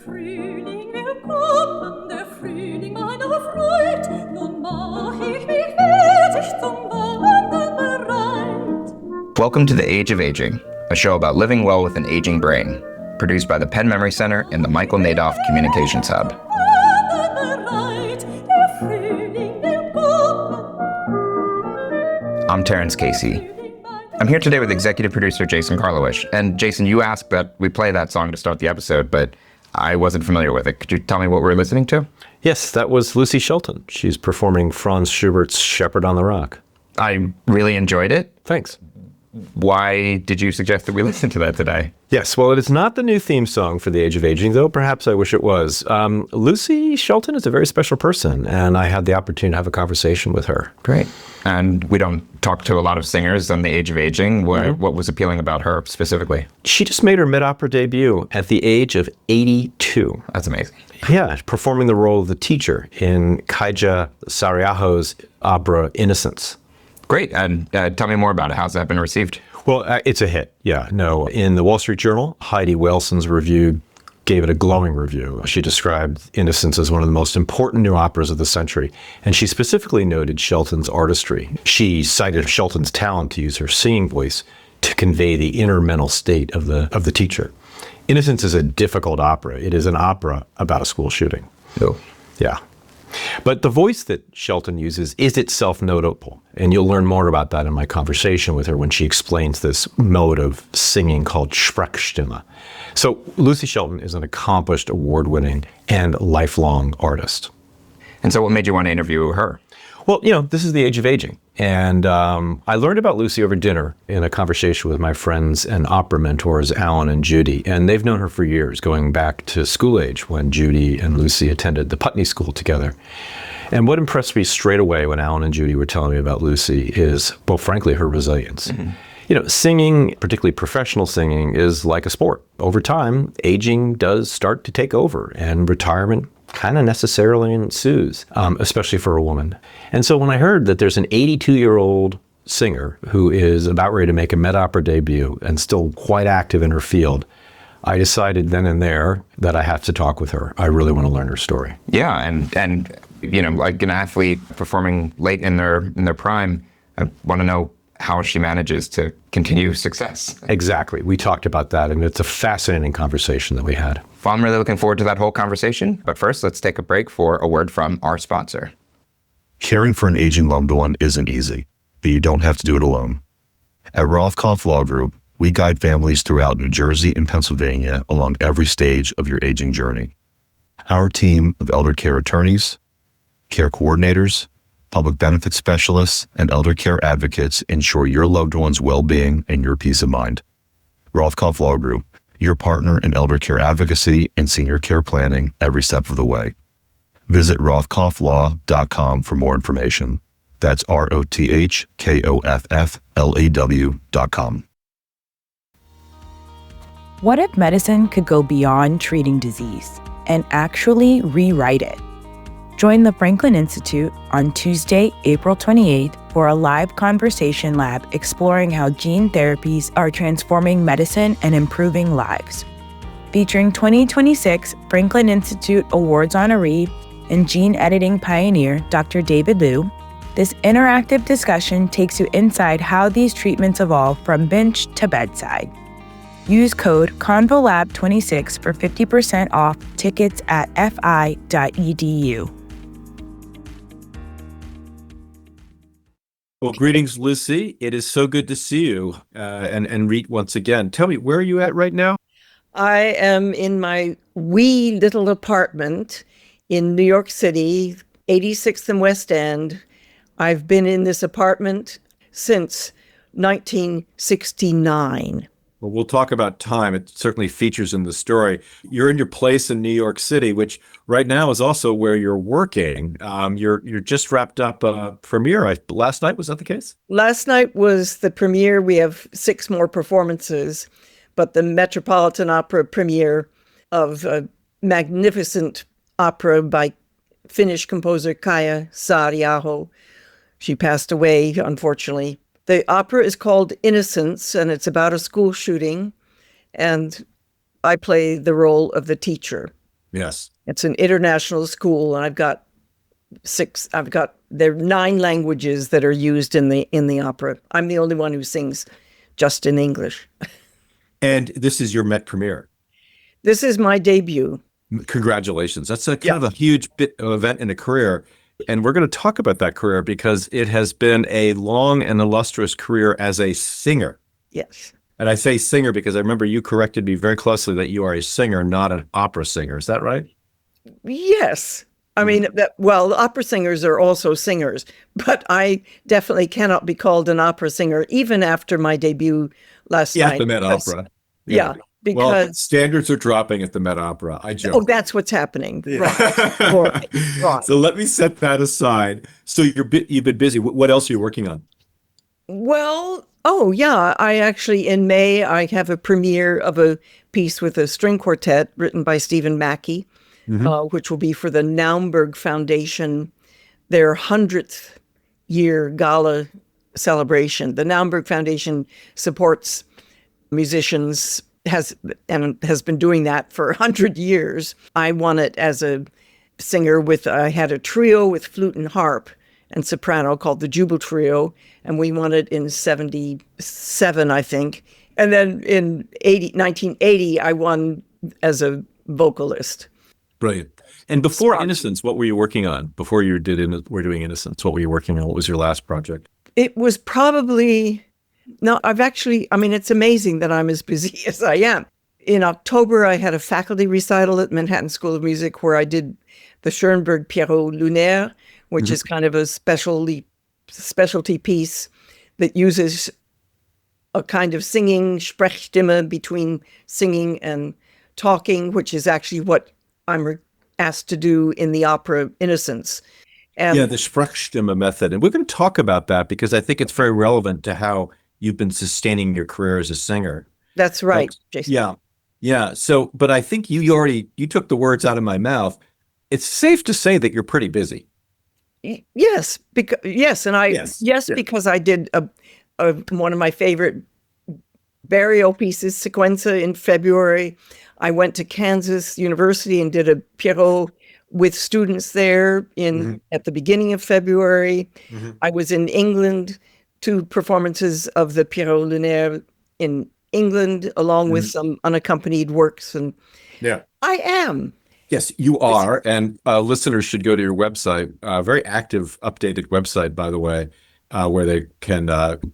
Frühling will kommen, der Frühling meiner Freud. Nun mach ich mich fertig zum Wandern bereit. Welcome to The Age of Aging, a show about living well with an aging brain, produced by the Penn Memory Center and the Michael Nadoff Communications Hub. I'm Terrence Casey. I'm here today with executive producer Jason Karlawish. And Jason, you asked that we play that song to start the episode, but I wasn't familiar with it. Could you tell me what we're listening to? Yes, that was Lucy Shelton. She's performing Franz Schubert's Shepherd on the Rock. I really enjoyed it. Thanks. Why did you suggest that we listen to that today? Yes, well, it is not the new theme song for The Age of Aging, though perhaps I wish it was. Lucy Shelton is a very special person, and I had the opportunity to have a conversation with her. Great. And we don't talk to a lot of singers on The Age of Aging. What was appealing about her specifically? She just made her mid-opera debut at the age of 82. That's amazing. Yeah, performing the role of the teacher in Kaija Saariaho's opera Innocence. Great. And tell me more about it. How's that been received? Well, it's a hit. Yeah, no. In the Wall Street Journal, Heidi Welson's review gave it a glowing review. She described Innocence as one of the most important new operas of the century, and she specifically noted Shelton's artistry. She cited Shelton's talent to use her singing voice to convey the inner mental state of the teacher. Innocence is a difficult opera. It is an opera about a school shooting. Oh. Yeah. But the voice that Shelton uses is itself notable, and you'll learn more about that in my conversation with her when she explains this mode of singing called Sprechstimme. So Lucy Shelton is an accomplished, award-winning, and lifelong artist. And so what made you want to interview her? Well, this is The Age of Aging. And I learned about Lucy over dinner in a conversation with my friends and opera mentors, Alan and Judy. And they've known her for years, going back to school age when Judy and Lucy attended the Putney School together. And what impressed me straight away when Alan and Judy were telling me about Lucy is, well, frankly, her resilience. Mm-hmm. Singing, particularly professional singing, is like a sport. Over time, aging does start to take over, and retirement kind of necessarily ensues, especially for a woman. And so when I heard that there's an 82-year-old singer who is about ready to make a mid-opera debut and still quite active in her field, I decided then and there that I have to talk with her. I really want to learn her story. Yeah, and like an athlete performing late in their prime, I want to know how she manages to continue success. Exactly. We talked about that, and it's a fascinating conversation that we had. Well, I'm really looking forward to that whole conversation. But first, let's take a break for a word from our sponsor. Caring for an aging loved one isn't easy, but you don't have to do it alone. At Rothkopf Law Group, we guide families throughout New Jersey and Pennsylvania along every stage of your aging journey. Our team of elder care attorneys, care coordinators, public benefit specialists, and elder care advocates ensure your loved one's well-being and your peace of mind. Rothkopf Law Group, your partner in elder care advocacy and senior care planning every step of the way. Visit rothkopflaw.com for more information. That's rothkopflaw.com. What if medicine could go beyond treating disease and actually rewrite it? Join the Franklin Institute on Tuesday, April 28th for a live conversation lab exploring how gene therapies are transforming medicine and improving lives. Featuring 2026 Franklin Institute Awards honoree and gene editing pioneer Dr. David Liu, this interactive discussion takes you inside how these treatments evolve from bench to bedside. Use code CONVOLAB26 for 50% off tickets at fi.edu. Well, greetings, Lucy. It is so good to see you and read once again. Tell me, where are you at right now? I am in my wee little apartment in New York City, 86th and West End. I've been in this apartment since 1969. Well, we'll talk about time. It certainly features in the story. You're in your place in New York City, which right now is also where you're working. You're just wrapped up a premiere. Last night, was that the case? Last night was the premiere. We have 6 more performances, but the Metropolitan Opera premiere of a magnificent opera by Finnish composer Kaija Saariaho. She passed away, unfortunately. The opera is called Innocence, and it's about a school shooting, and I play the role of the teacher. Yes. It's an international school, and there are 9 languages that are used in the opera. I'm the only one who sings just in English. And this is your Met premiere. This is my debut. Congratulations. That's kind of a huge event in a career. And we're going to talk about that career because it has been a long and illustrious career as a singer. Yes. And I say singer because I remember you corrected me very closely that you are a singer, not an opera singer. Is that right? Yes. I mean, opera singers are also singers, but I definitely cannot be called an opera singer, even after my debut last night. At the Met Opera. Yeah. Because standards are dropping at the Met Opera. I joke. Oh, that's what's happening. Yeah. Right. So let me set that aside. So you've been busy. What else are you working on? Well, I actually, in May, I have a premiere of a piece with a string quartet written by Stephen Mackey, which will be for the Naumburg Foundation, their 100th year gala celebration. The Naumburg Foundation supports musicians, has been doing that for 100 years. I won it as a singer I had a trio with flute and harp and soprano called the Jubal Trio, and we won it in 77, I think. And then in 1980, I won as a vocalist. Brilliant. And before Innocence, what were you working on? Before you were doing Innocence, what were you working on? What was your last project? It was probably... No, it's amazing that I'm as busy as I am. In October, I had a faculty recital at Manhattan School of Music where I did the Schoenberg Pierrot Lunaire, which is kind of a specialty piece that uses a kind of singing, Sprechstimme, between singing and talking, which is actually what I'm asked to do in the opera Innocence. And the Sprechstimme method. And we're going to talk about that because I think it's very relevant to how you've been sustaining your career as a singer. That's right, Jason. Yeah. So, but I think you took the words out of my mouth. It's safe to say that you're pretty busy. Yes, because I did one of my favorite burial pieces, Sequenza, in February. I went to Kansas University and did a Pierrot with students there at the beginning of February. I was in England, 2 performances of the Pierrot Lunaire in England, along with some unaccompanied works. And I am. Yes, you are. And listeners should go to your website, very active, updated website, by the way, where they can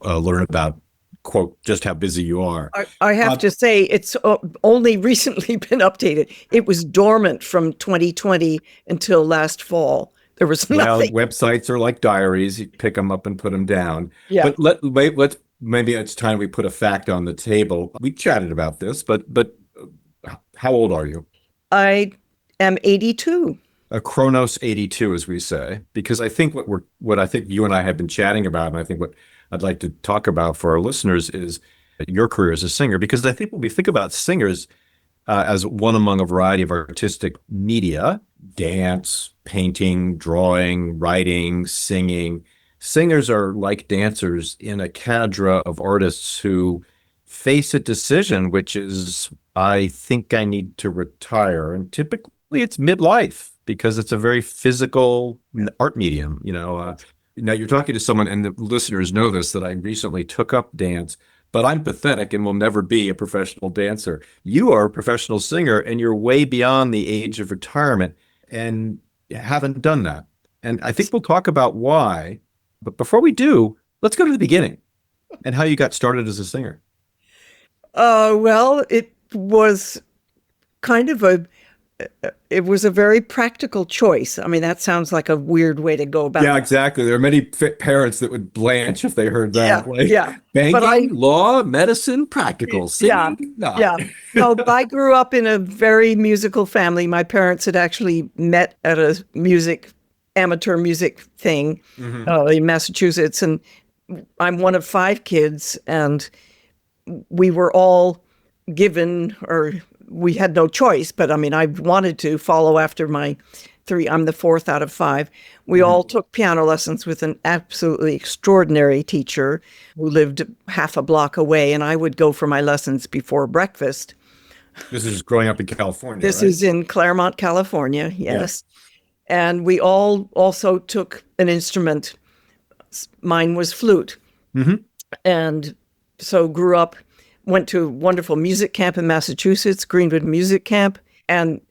learn about, quote, just how busy you are. I have to say, it's only recently been updated. It was dormant from 2020 until last fall. There was nothing. Websites are like diaries. You pick them up and put them down. Yeah. But maybe it's time we put a fact on the table. We chatted about this, but how old are you? I am 82. A Kronos 82, as we say, because I think what I think you and I have been chatting about, and I think what I'd like to talk about for our listeners is your career as a singer, because I think when we think about singers as one among a variety of artistic media, dance, painting, drawing, writing, singing, singers are like dancers in a cadre of artists who face a decision, which is, I think I need to retire. And typically it's midlife because it's a very physical art medium. Now you're talking to someone, and the listeners know this, that I recently took up dance, but I'm pathetic and will never be a professional dancer. You are a professional singer, and you're way beyond the age of retirement and haven't done that. And I think we'll talk about why. But before we do, let's go to the beginning and how you got started as a singer. Well, it was kind of it was a very practical choice. I mean, that sounds like a weird way to go about it. Yeah, exactly. There are many parents that would blanch if they heard that. Banking, law, medicine, practical. Singing, No, I grew up in a very musical family. My parents had actually met at a amateur music thing in Massachusetts. And I'm one of 5 kids, and we were all given, or we had no choice, but I mean, I wanted to follow after my 3. I'm the 4th out of 5. We all took piano lessons with an absolutely extraordinary teacher who lived half a block away, and I would go for my lessons before breakfast. This is growing up in California, This right? is in Claremont, California, yes. And we all also took an instrument. Mine was flute. And so grew up, went to a wonderful music camp in Massachusetts, Greenwood Music Camp. And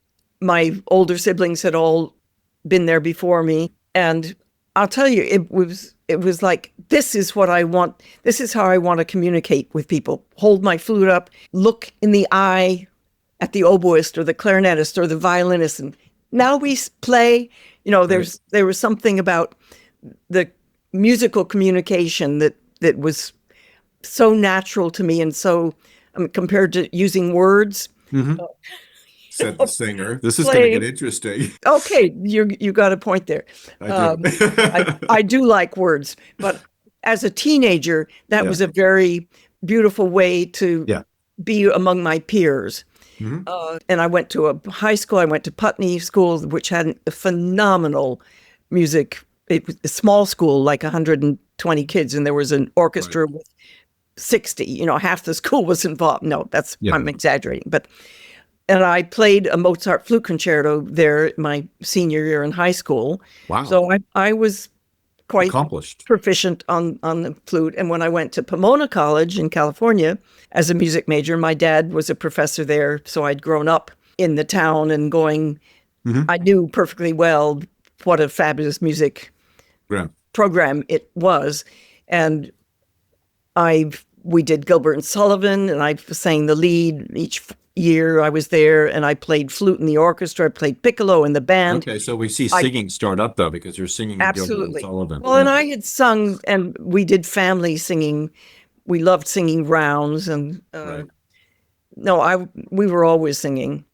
my older siblings had all been there before me. And I'll tell you, it was like, this is what I want. This is how I want to communicate with people. Hold my flute up, look in the eye at the oboist or the clarinetist or the violinist. And now we play, there was something about the musical communication that was so natural to me. And so compared to using words, Said the singer. This is going to get interesting. Okay, you got a point there. I do. I do like words, but as a teenager, that was a very beautiful way to be among my peers. And I went to a high school. I went to Putney School, which had a phenomenal music. It was a small school, like 120 kids, and there was an orchestra with 60. Half the school was involved. No, I'm exaggerating, but. And I played a Mozart flute concerto there my senior year in high school. Wow. So I was quite accomplished, proficient on the flute. And when I went to Pomona College in California as a music major, my dad was a professor there. So I'd grown up in the town and going, I knew perfectly well what a fabulous music program it was. And we did Gilbert and Sullivan, and I sang the lead each year I was there, and I played flute in the orchestra. I played piccolo in the band. Okay, so we see singing start up, though, because you're singing absolutely. Gilbert and Sullivan. Well, and I had sung, and we did family singing. We loved singing rounds, and we were always singing.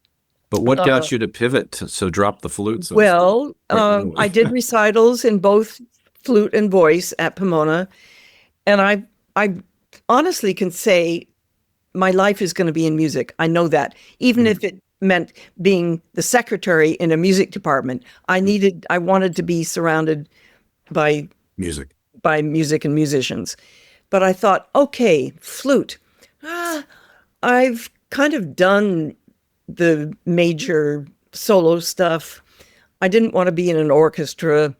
But what got you to pivot to drop the flute? I did recitals in both flute and voice at Pomona, and I honestly can say my life is going to be in music. I know that. Even if it meant being the secretary in a music department, I wanted to be surrounded by music and musicians. But I thought, okay, flute. I've kind of done the major solo stuff. I didn't want to be in an orchestra.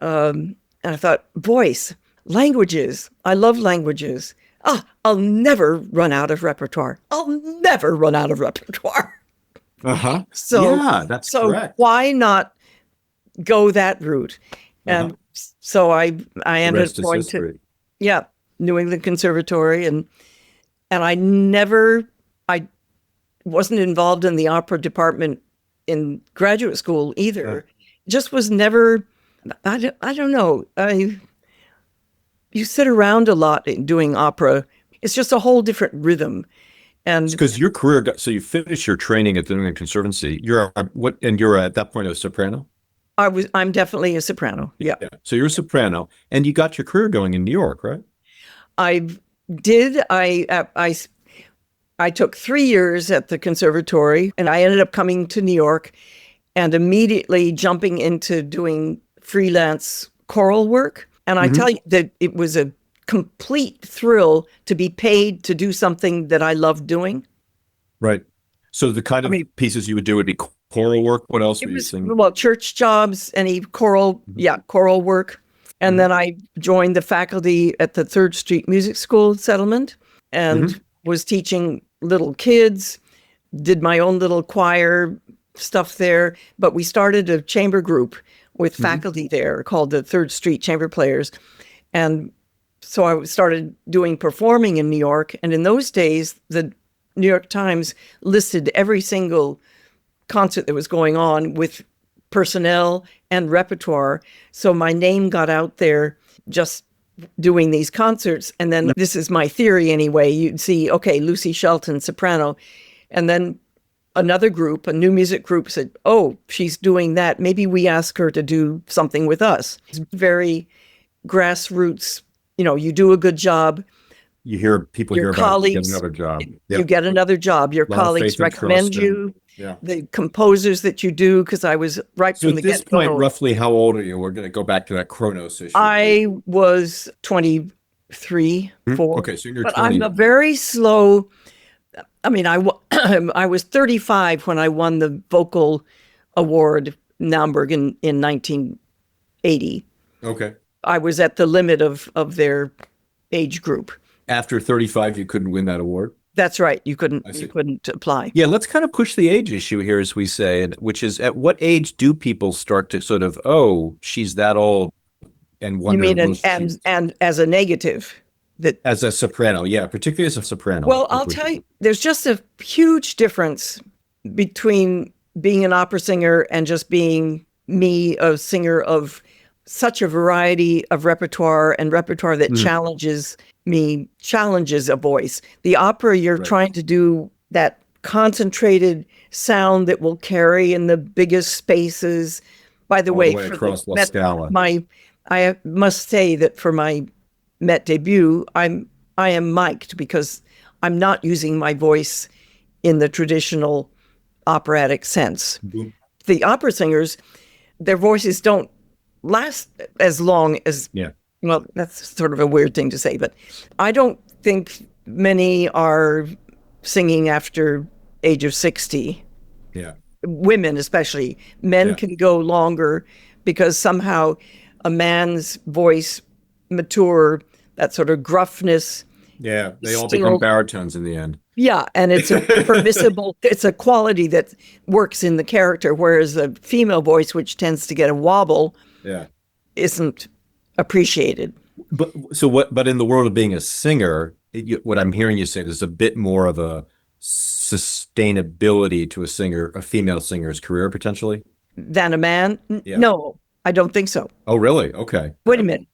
And I thought, voice, languages. I love languages. I'll never run out of repertoire. So that's correct. Why not go that route? And so I ended up going to New England Conservatory, and I wasn't involved in the opera department in graduate school either. Just was never. I don't know. You sit around a lot doing opera. It's just a whole different rhythm. And because your career so you finished your training at the New England Conservancy. You're at that point a soprano? I'm definitely a soprano. Yeah. So you're a soprano, and you got your career going in New York, right? I did. I took 3 years at the conservatory, and I ended up coming to New York and immediately jumping into doing freelance choral work. And I tell you that it was a complete thrill to be paid to do something that I loved doing. Right. So the kind of pieces you would do would be choral work. What else were you singing? Well, church jobs, any choral, choral work. And then I joined the faculty at the 3rd Street Music School Settlement and was teaching little kids, did my own little choir stuff there. But we started a chamber group with faculty there called the 3rd Street Chamber Players. And so I started doing performing in New York. And in those days, the New York Times listed every single concert that was going on with personnel and repertoire. So my name got out there just doing these concerts. And then this is my theory anyway. You'd see, okay, Lucy Shelton, soprano. And then another group, a new music group said, oh, she's doing that. Maybe we ask her to do something with us. It's very grassroots. You do a good job. You hear people hear about it, get another job. You get another job. Your colleagues recommend you. The composers that you do, because I was from the get-go. At this point, roughly how old are you? We're going to go back to that Chronos issue. I was 23, 4. Okay, so you're 20. But I'm a very slow. I mean, I was 35 when I won the vocal award in Naumburg in 1980. Okay. I was at the limit of their age group. After 35, you couldn't win that award? That's right. You couldn't apply. Yeah, let's kind of push the age issue here, as we say, which is at what age do people start to sort of, oh, she's that old, and wonder? You mean and as a negative? As a soprano, yeah, particularly as a soprano. Well, I'll tell you, there's just a huge difference between being an opera singer and just being me, a singer of such a variety of repertoire and repertoire that challenges a voice. The opera, you're trying to do that concentrated sound that will carry in the biggest spaces. By the way, for across La Scala. I must say that for my Met debut, I am mic'd because I'm not using my voice in the traditional operatic sense. Mm-hmm. The opera singers, their voices don't last as long as, well, that's sort of a weird thing to say, but I don't think many are singing after age of 60. Yeah. Women especially. Men can go longer because somehow a man's voice mature, that sort of gruffness. Yeah, they all become baritones in the end. Yeah, and it's a permissible, it's a quality that works in the character, whereas a female voice, which tends to get a wobble, isn't appreciated. But in the world of being a singer, what I'm hearing you say is a bit more of a sustainability to a female singer's career, potentially? Than a man? No. I don't think so. Oh, really? Okay. Wait a minute.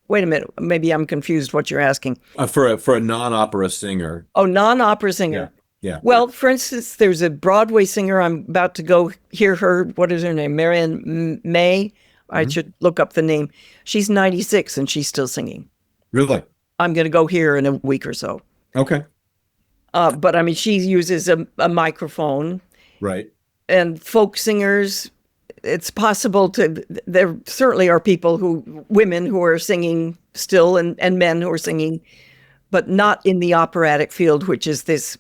Maybe I'm confused what you're asking. For a non-opera singer. Oh, non-opera singer. Yeah. Well, for instance, there's a Broadway singer. I'm about to go hear her. What is her name? Marian May. I should look up the name. She's 96 and she's still singing. Really? I'm going to go hear her in a week or so. Okay. But I mean, she uses a microphone. Right. And folk singers, it's possible there certainly are women who are singing still and men who are singing, but not in the operatic field, which is this.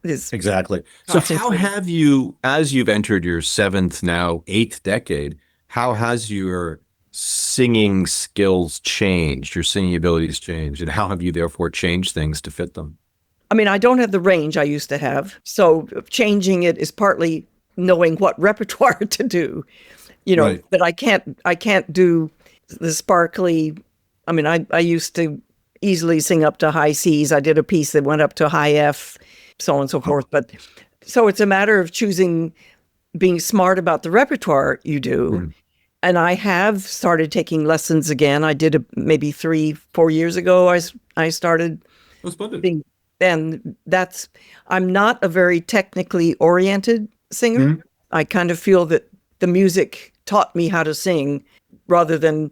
Exactly. So how have you, as you've entered your 8th decade, how has your singing skills changed, your singing abilities changed, and how have you therefore changed things to fit them? I mean, I don't have the range I used to have. So changing it is partly knowing what repertoire to do, but I can't do the sparkly. I mean, I used to easily sing up to high C's. I did a piece that went up to high F, so on and so forth. But so it's a matter of being smart about the repertoire you do. And I have started taking lessons again. I did maybe 3-4 years ago. I started and I'm not a very technically oriented singer. I kind of feel that the music taught me how to sing rather than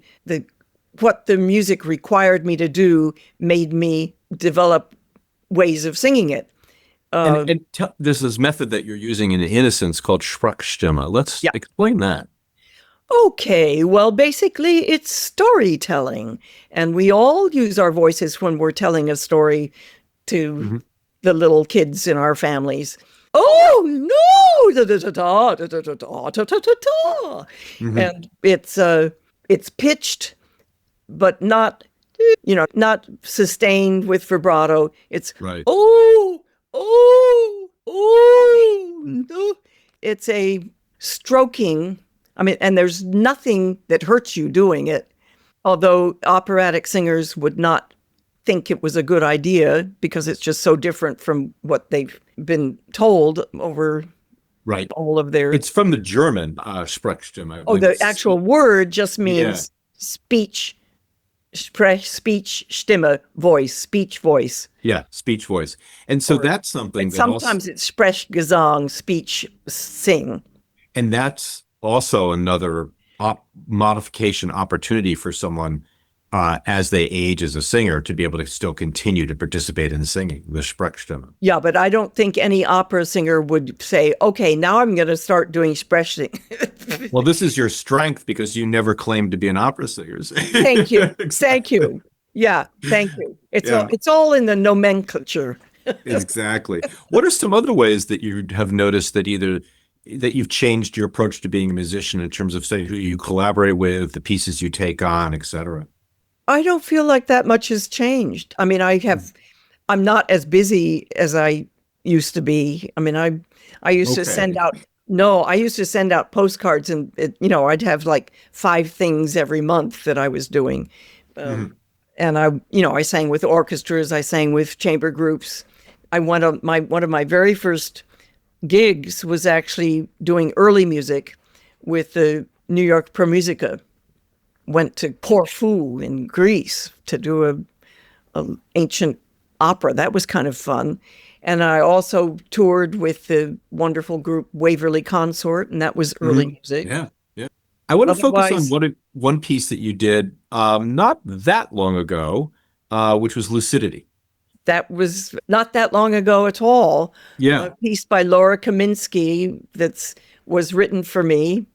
what the music required me to do made me develop ways of singing it. There's this method that you're using in Innocence called Sprechstimme. Let's explain that. Okay, well, basically it's storytelling, and we all use our voices when we're telling a story to the little kids in our families. Oh no! And it's pitched, but not sustained with vibrato. It's no. It's a stroking. I mean, and there's nothing that hurts you doing it. Although operatic singers would not think it was a good idea because it's just so different from what they've been told over all of their... It's from the German, Sprechstimme. The actual word just means speech, Sprechstimme, voice, speech voice. Yeah, speech voice. And so that's something that sometimes it's Sprechgesang, speech sing. And that's also another modification opportunity for someone as they age as a singer to be able to still continue to participate in singing, the Sprechstimme. Yeah, but I don't think any opera singer would say, okay, now I'm going to start doing Sprechstimme. Well, this is your strength because you never claimed to be an opera singer. Thank you. Exactly. Thank you. Yeah, thank you. It's all in the nomenclature. Exactly. What are some other ways that you have noticed that that you've changed your approach to being a musician in terms of, say, who you collaborate with, the pieces you take on, et cetera? I don't feel like that much has changed. I mean, I'm not as busy as I used to be. I mean, I used to send out, no, I used to send out postcards and, I'd have like 5 things every month that I was doing. And I sang with orchestras, I sang with chamber groups. One of my very first gigs was actually doing early music with the New York Pro Musica. Went to Corfu in Greece to do a ancient opera. That was kind of fun. And I also toured with the wonderful group Waverly Consort, and that was early music. Yeah, yeah. I want to focus on one piece that you did not that long ago, which was Lucidity. That was not that long ago at all. Yeah. A piece by Laura Kaminsky that was written for me.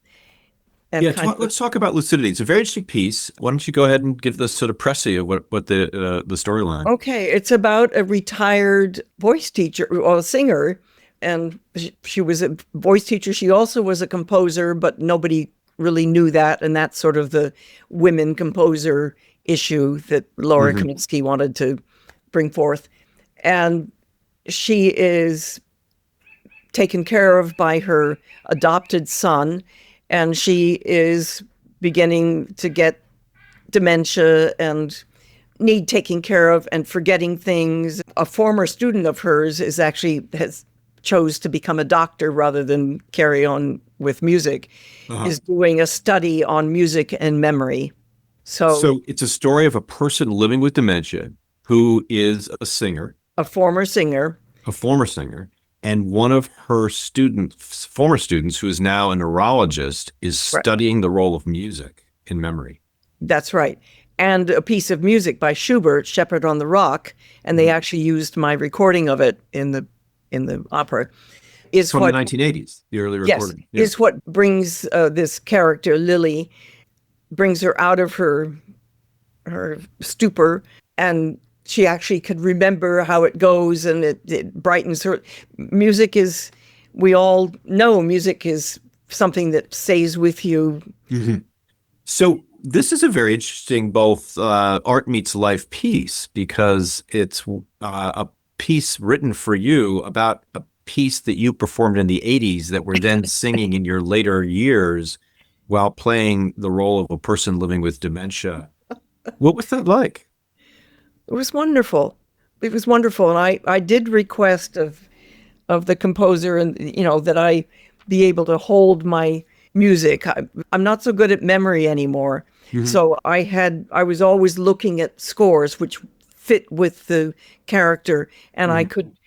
Let's talk about Lucidity. It's a very interesting piece. Why don't you go ahead and give the sort of précis of what the storyline? Okay, it's about a retired voice teacher or singer, and she was a voice teacher. She also was a composer, but nobody really knew that, and that's sort of the women composer issue that Laura Kaminsky wanted to bring forth. And she is taken care of by her adopted son, and she is beginning to get dementia and need taking care of and forgetting things. A former student of hers has chose to become a doctor rather than carry on with music, is doing a study on music and memory. So it's a story of a person living with dementia who is a singer. A former singer. And one of her former students, who is now a neurologist, is studying the role of music in memory. That's right. And a piece of music by Schubert, Shepherd on the Rock, and they actually used my recording of it in the opera. It's from the 1980s, the early recording. Yes, is what brings this character, Lily, brings her out of her stupor, and she actually could remember how it goes, and it brightens her. Music is, we all know music is something that stays with you. So this is a very interesting both art meets life piece, because it's a piece written for you about a piece that you performed in the 80s that were then singing in your later years while playing the role of a person living with dementia. What was that like? It was wonderful. It was wonderful. And I did request of the composer and, that I be able to hold my music. I'm not so good at memory anymore. So I was always looking at scores which fit with the character, and I could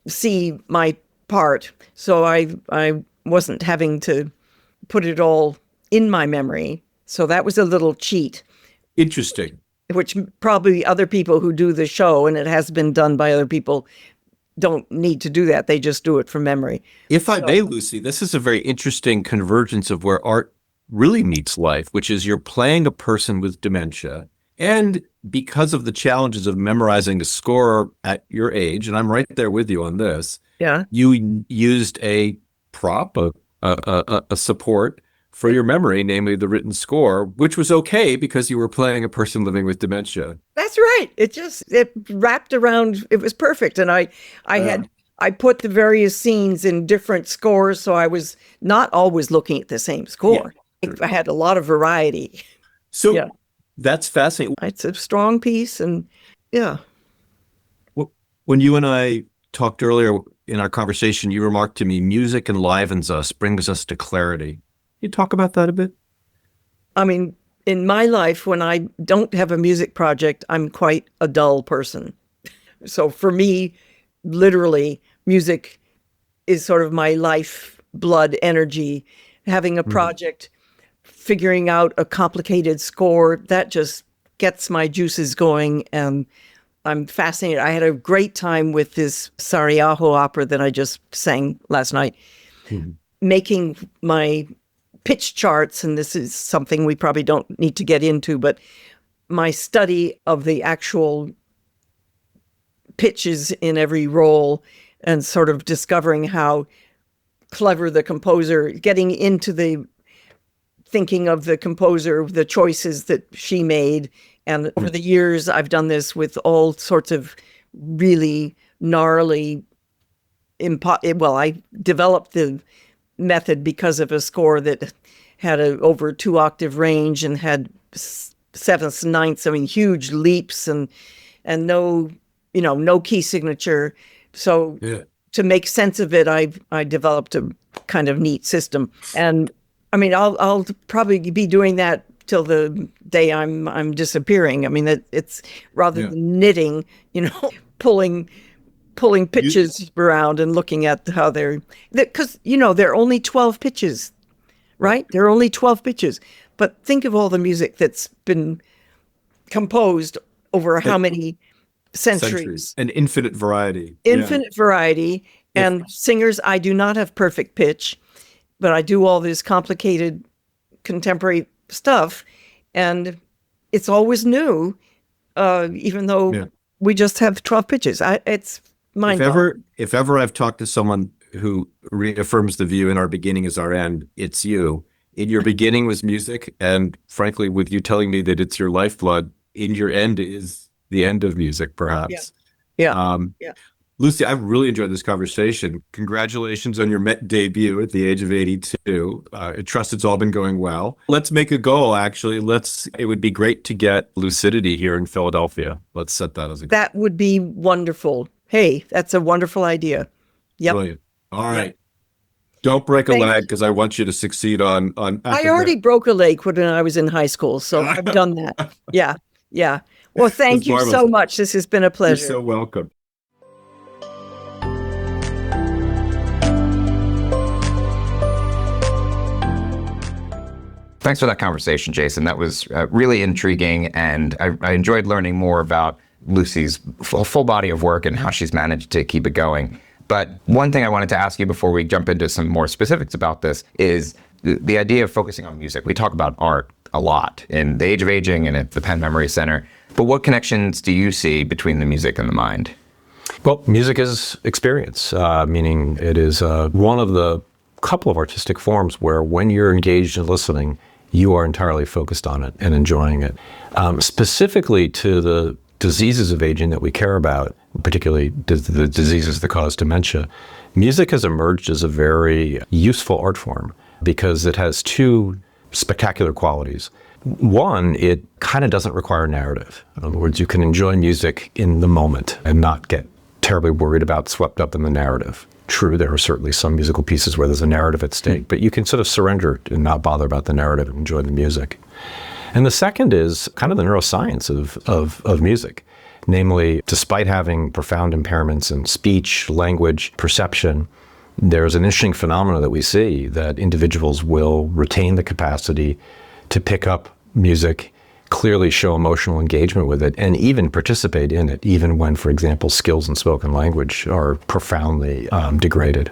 see my part. So I wasn't having to put it all in my memory. So that was a little cheat. Interesting. Which probably other people who do the show, and it has been done by other people, don't need to do that. They just do it from memory. If I may, Lucy, this is a very interesting convergence of where art really meets life, which is you're playing a person with dementia. And because of the challenges of memorizing a score at your age, and I'm right there with you on this, you used a prop, a support for your memory, namely the written score, which was okay because you were playing a person living with dementia. That's right. It wrapped around. It was perfect. And I put the various scenes in different scores, so I was not always looking at the same score. I had a lot of variety. So that's fascinating. It's a strong piece, and When you and I talked earlier in our conversation, you remarked to me, music enlivens us, brings us to clarity. Can you talk about that a bit? I mean, in my life, when I don't have a music project, I'm quite a dull person. So for me, literally, music is sort of my life, blood, energy. Having a project, figuring out a complicated score, that just gets my juices going, and I'm fascinated. I had a great time with this Sarajevo opera that I just sang last night, making my pitch charts, and this is something we probably don't need to get into, but my study of the actual pitches in every role and sort of discovering how clever the composer, getting into the thinking of the composer, the choices that she made. And over the years, I've done this with all sorts of really gnarly, I developed the method because of a score that had a over 2-octave range and had sevenths and ninths, huge leaps and no, no key signature. So to make sense of it, I developed a kind of neat system. And I'll probably be doing that till the day I'm disappearing. It's rather than knitting, pulling pitches around and looking at how because there are only 12 pitches, right? There are only 12 pitches. But think of all the music that's been composed over how many centuries. An infinite variety. Variety. And singers, I do not have perfect pitch, but I do all this complicated contemporary stuff. And it's always new, even though we just have 12 pitches. It's mind-boggling. If ever I've talked to someone who reaffirms the view in our beginning is our end, it's you. In your beginning was music, and frankly, with you telling me that it's your lifeblood, in your end is the end of music, perhaps. Yeah. Lucy, I've really enjoyed this conversation. Congratulations on your Met debut at the age of 82. I trust it's all been going well. Let's make a goal, actually. It would be great to get Lucidity here in Philadelphia. Let's set that as a goal. That would be wonderful. Hey, that's a wonderful idea. Yep. Brilliant. All right. Don't break a leg, because I want you to succeed on I already broke a leg when I was in high school, so I've done that. Yeah. Well, thank you so much. This has been a pleasure. You're so welcome. Thanks for that conversation, Jason. That was really intriguing, and I enjoyed learning more about Lucy's full body of work and how she's managed to keep it going. But one thing I wanted to ask you before we jump into some more specifics about this is the idea of focusing on music. We talk about art a lot in The Age of Aging and at the Penn Memory Center, but what connections do you see between the music and the mind? Well, music is experience, meaning it is one of the couple of artistic forms where when you're engaged in listening, you are entirely focused on it and enjoying it. Specifically to the diseases of aging that we care about, particularly the diseases that cause dementia, music has emerged as a very useful art form because it has two spectacular qualities. One, it kind of doesn't require narrative. In other words, you can enjoy music in the moment and not get terribly worried about swept up in the narrative. True, there are certainly some musical pieces where there's a narrative at stake, but you can sort of surrender and not bother about the narrative and enjoy the music. And the second is kind of the neuroscience of music. Namely, despite having profound impairments in speech, language, perception, there's an interesting phenomenon that we see that individuals will retain the capacity to pick up music, clearly show emotional engagement with it, and even participate in it, even when, for example, skills in spoken language are profoundly degraded.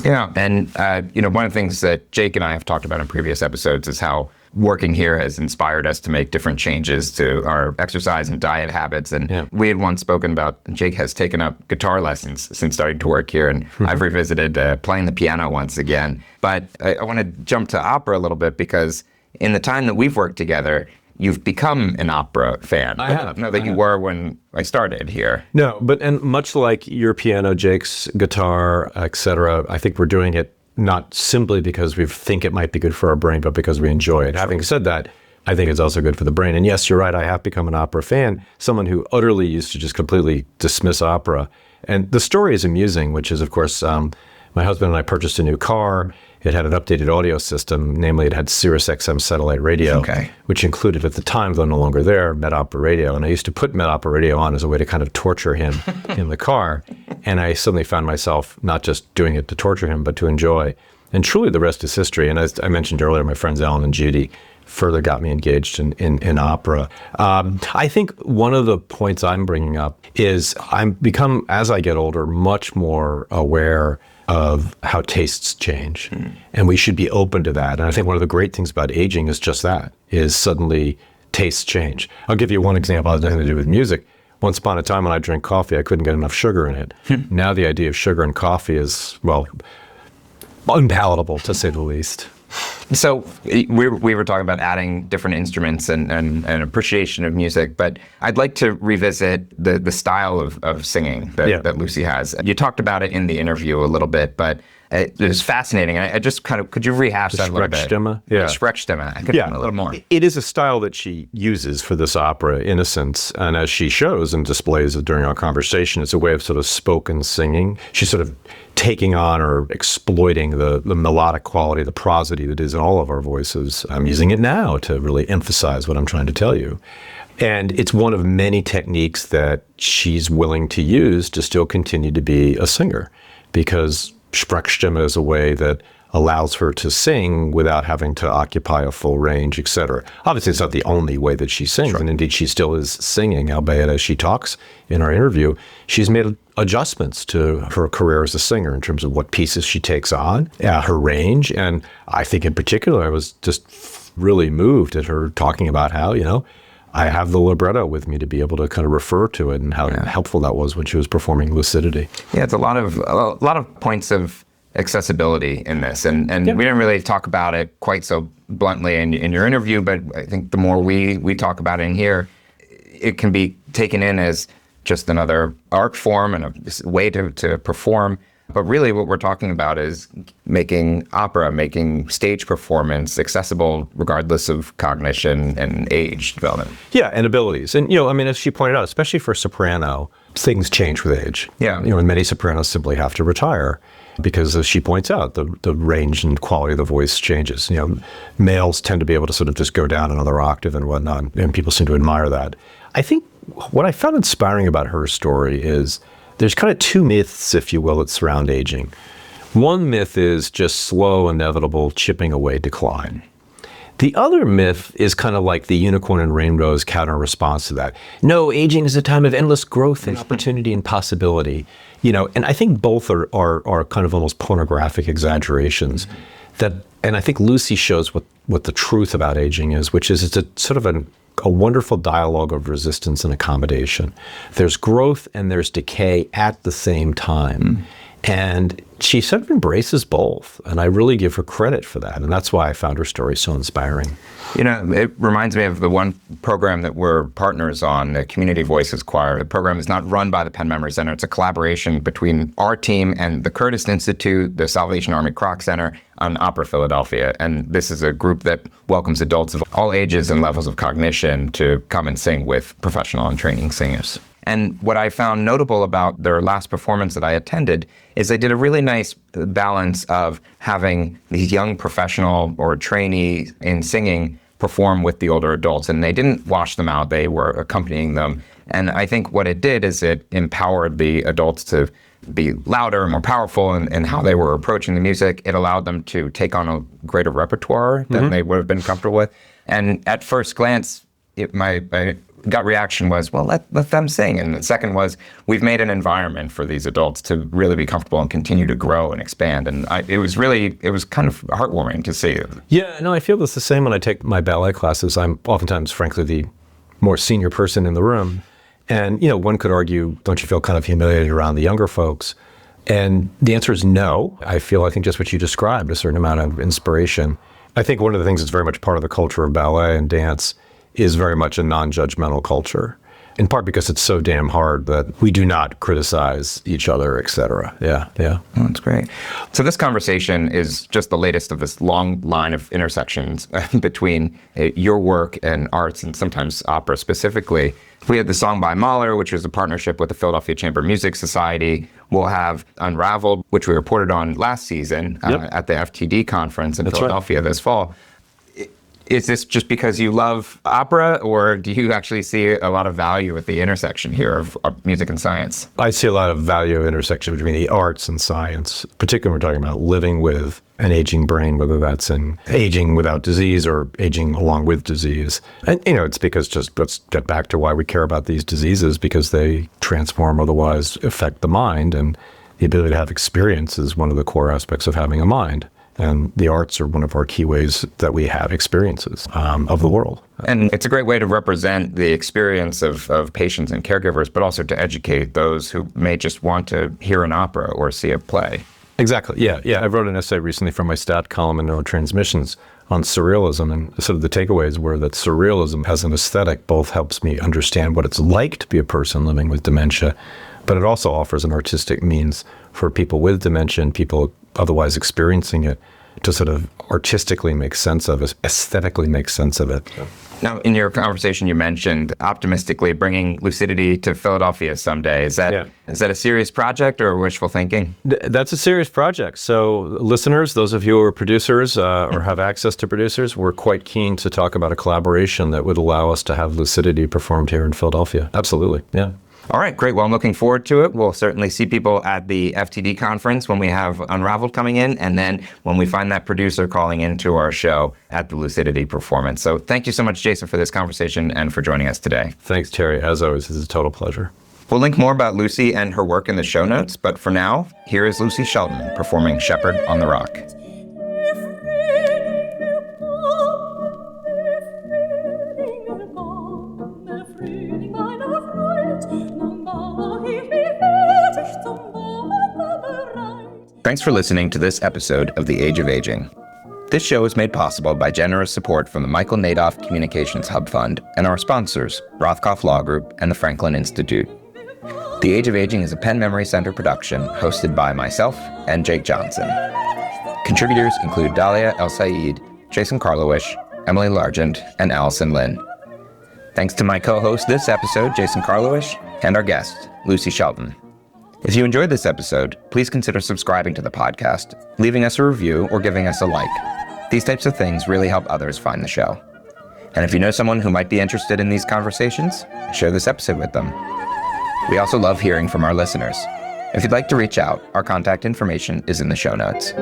Yeah, and one of the things that Jake and I have talked about in previous episodes is how working here has inspired us to make different changes to our exercise and diet habits. And we had once spoken about, Jake has taken up guitar lessons since starting to work here, and I've revisited playing the piano once again. But I want to jump to opera a little bit, because in the time that we've worked together, you've become an opera fan. I have. Not that you were when I started here. No, and much like your piano, Jake's guitar, etc., I think we're doing it not simply because we think it might be good for our brain, but because we enjoy it. Having said that, I think it's also good for the brain. And yes, you're right, I have become an opera fan, someone who utterly used to just completely dismiss opera. And the story is amusing, which is, of course, my husband and I purchased a new car. It had an updated audio system, namely it had Sirius XM satellite radio, which included at the time, though no longer there, Met Opera radio. And I used to put Met Opera radio on as a way to kind of torture him in the car. And I suddenly found myself not just doing it to torture him, but to enjoy. And truly the rest is history. And as I mentioned earlier, my friends Alan and Judy further got me engaged in opera. I think one of the points I'm bringing up is I'm become, as I get older, much more aware of how tastes change. And we should be open to that. And I think one of the great things about aging is just that, is suddenly tastes change. I'll give you one example. It has nothing to do with music. Once upon a time when I drank coffee, I couldn't get enough sugar in it. Now the idea of sugar in coffee is, well, unpalatable to say the least. So we were talking about adding different instruments and appreciation of music, but I'd like to revisit the style of singing that Lucy has. You talked about it in the interview a little bit, but it was fascinating. I just kind of, could you rehash that a little bit? Sprechstimme? Yeah. Sprechstimme. I could a little more. It is a style that she uses for this opera, Innocence, and as she shows and displays it during our conversation, it's a way of sort of spoken singing. She's sort of taking on or exploiting the melodic quality, the prosody that is in all of our voices. I'm using it now to really emphasize what I'm trying to tell you. And it's one of many techniques that she's willing to use to still continue to be a singer, because Sprechstimme is a way that allows her to sing without having to occupy a full range, etc. Obviously, it's not the only way that she sings, and indeed she still is singing, albeit as she talks in our interview, she's made adjustments to her career as a singer in terms of what pieces she takes on, her range, and I think in particular, I was just really moved at her talking about how, I have the libretto with me to be able to kind of refer to it, and how helpful that was when she was performing Lucidity. Yeah, it's a lot of points of accessibility in this, and we didn't really talk about it quite so bluntly in your interview, but I think the more we talk about it in here, it can be taken in as just another art form and a way to perform. But really what we're talking about is making opera, making stage performance accessible regardless of cognition and age development. Yeah, and abilities. And, as she pointed out, especially for soprano, things change with age. Yeah. And many sopranos simply have to retire because, as she points out, the range and quality of the voice changes. Males tend to be able to sort of just go down another octave and whatnot, and people seem to admire that. I think what I found inspiring about her story is there's kind of two myths, if you will, that surround aging. One myth is just slow, inevitable, chipping away decline. The other myth is kind of like the unicorn and rainbows counter response to that. No, aging is a time of endless growth and opportunity and possibility. And I think both are kind of almost pornographic exaggerations. And I think Lucy shows what the truth about aging is, which is it's a sort of a wonderful dialogue of resistance and accommodation. There's growth and there's decay at the same time. And she sort of embraces both. And I really give her credit for that. And that's why I found her story so inspiring. It reminds me of the one program that we're partners on, the Community Voices Choir. The program is not run by the Penn Memory Center. It's a collaboration between our team and the Curtis Institute, the Salvation Army Kroc Center, on Opera Philadelphia. And this is a group that welcomes adults of all ages and levels of cognition to come and sing with professional and training singers. And what I found notable about their last performance that I attended is they did a really nice balance of having these young professional or trainees in singing perform with the older adults. And they didn't wash them out, they were accompanying them. And I think what it did is it empowered the adults to be louder and more powerful in how they were approaching the music. It allowed them to take on a greater repertoire than they would have been comfortable with. And at first glance, my gut reaction was, well, let them sing. And the second was, we've made an environment for these adults to really be comfortable and continue to grow and expand. And it was kind of heartwarming to see. Yeah, no, I feel this the same when I take my ballet classes. I'm oftentimes, frankly, the more senior person in the room. And, one could argue, don't you feel kind of humiliated around the younger folks? And the answer is no. I think just what you described, a certain amount of inspiration. I think one of the things that's very much part of the culture of ballet and dance is very much a non-judgmental culture, in part because it's so damn hard that we do not criticize each other, et cetera. Yeah. Oh, that's great. So this conversation is just the latest of this long line of intersections between your work and arts, and sometimes opera specifically. We had the song by Mahler, which is a partnership with the Philadelphia Chamber Music Society. We'll have Unraveled, which we reported on last season at the FTD conference in Philadelphia this fall. Is this just because you love opera, or do you actually see a lot of value at the intersection here of music and science? I see a lot of value intersection between the arts and science, particularly when we're talking about living with an aging brain, whether that's in aging without disease or aging along with disease. And, it's because let's get back to why we care about these diseases, because they transform, otherwise affect the mind. And the ability to have experience is one of the core aspects of having a mind. And the arts are one of our key ways that we have experiences of the world. And it's a great way to represent the experience of patients and caregivers, but also to educate those who may just want to hear an opera or see a play. Exactly. Yeah. I wrote an essay recently from my stat column in Neurotransmissions on surrealism, and sort of the takeaways were that surrealism as an aesthetic both helps me understand what it's like to be a person living with dementia, but it also offers an artistic means for people with dementia and people otherwise experiencing it to sort of artistically make sense of it, aesthetically make sense of it. Now, in your conversation, you mentioned optimistically bringing Lucidity to Philadelphia someday. Is that a serious project or wishful thinking? That's a serious project. So listeners, those of you who are producers or have access to producers, we're quite keen to talk about a collaboration that would allow us to have Lucidity performed here in Philadelphia. Absolutely. Yeah. All right, great. Well, I'm looking forward to it. We'll certainly see people at the FTD conference when we have Unraveled coming in, and then when we find that producer calling into our show at the Lucidity performance. So thank you so much, Jason, for this conversation and for joining us today. Thanks, Terry. As always, this is a total pleasure. We'll link more about Lucy and her work in the show notes, but for now, here is Lucy Shelton performing Shepherd on the Rock. Thanks for listening to this episode of The Age of Aging. This show is made possible by generous support from the Michael Nadoff Communications Hub Fund and our sponsors, Rothkopf Law Group and the Franklin Institute. The Age of Aging is a Penn Memory Center production hosted by myself and Jake Johnson. Contributors include Dalia El Said, Jason Karlawish, Emily Largent, and Allison Lynn. Thanks to my co-host this episode, Jason Karlawish, and our guest, Lucy Shelton. If you enjoyed this episode, please consider subscribing to the podcast, leaving us a review, or giving us a like. These types of things really help others find the show. And if you know someone who might be interested in these conversations, share this episode with them. We also love hearing from our listeners. If you'd like to reach out, our contact information is in the show notes.